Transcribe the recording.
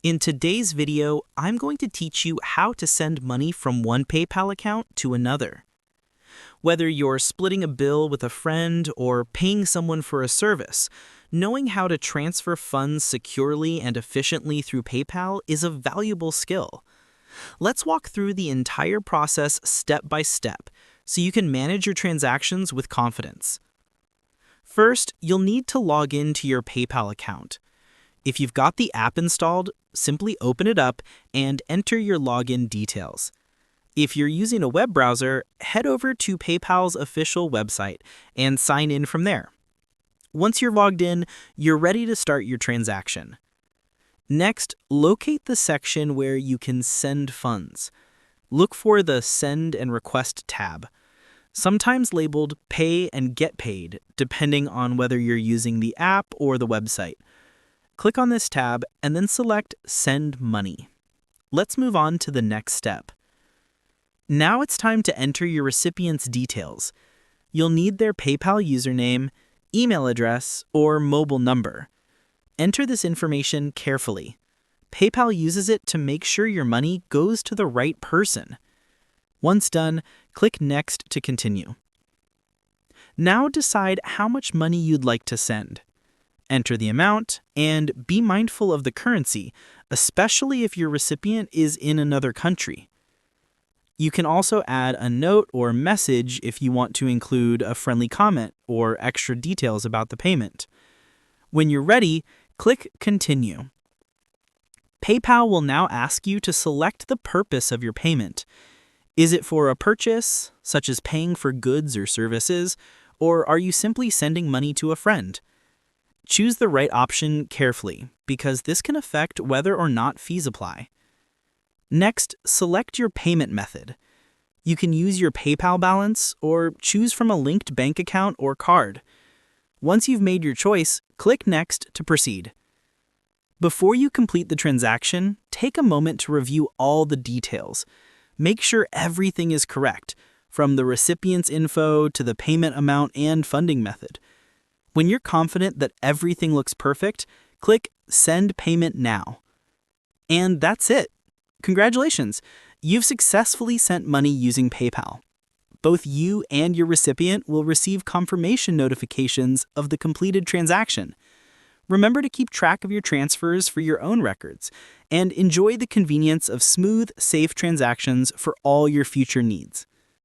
In today's video, I'm going to teach you how to send money from one PayPal account to another. Whether you're splitting a bill with a friend or paying someone for a service, knowing how to transfer funds securely and efficiently through PayPal is a valuable skill. Let's walk through the entire process step by step so you can manage your transactions with confidence. First, you'll need to log in to your PayPal account. If you've got the app installed, simply open it up and enter your login details. If you're using a web browser, head over to PayPal's official website and sign in from there. Once you're logged in, you're ready to start your transaction. Next, locate the section where you can send funds. Look for the Send and Request tab, sometimes labeled Pay and Get Paid, depending on whether you're using the app or the website. Click on this tab and then select Send Money. Let's move on to the next step. Now it's time to enter your recipient's details. You'll need their PayPal username, email address, or mobile number. Enter this information carefully. PayPal uses it to make sure your money goes to the right person. Once done, click Next to continue. Now decide how much money you'd like to send. Enter the amount, and be mindful of the currency, especially if your recipient is in another country. You can also add a note or message if you want to include a friendly comment or extra details about the payment. When you're ready, click Continue. PayPal will now ask you to select the purpose of your payment. Is it for a purchase, such as paying for goods or services, or are you simply sending money to a friend? Choose the right option carefully, because this can affect whether or not fees apply. Next, select your payment method. You can use your PayPal balance or choose from a linked bank account or card. Once you've made your choice, click Next to proceed. Before you complete the transaction, take a moment to review all the details. Make sure everything is correct, from the recipient's info to the payment amount and funding method. When you're confident that everything looks perfect, click Send Payment Now. And that's it. Congratulations! You've successfully sent money using PayPal. Both you and your recipient will receive confirmation notifications of the completed transaction. Remember to keep track of your transfers for your own records, and enjoy the convenience of smooth, safe transactions for all your future needs.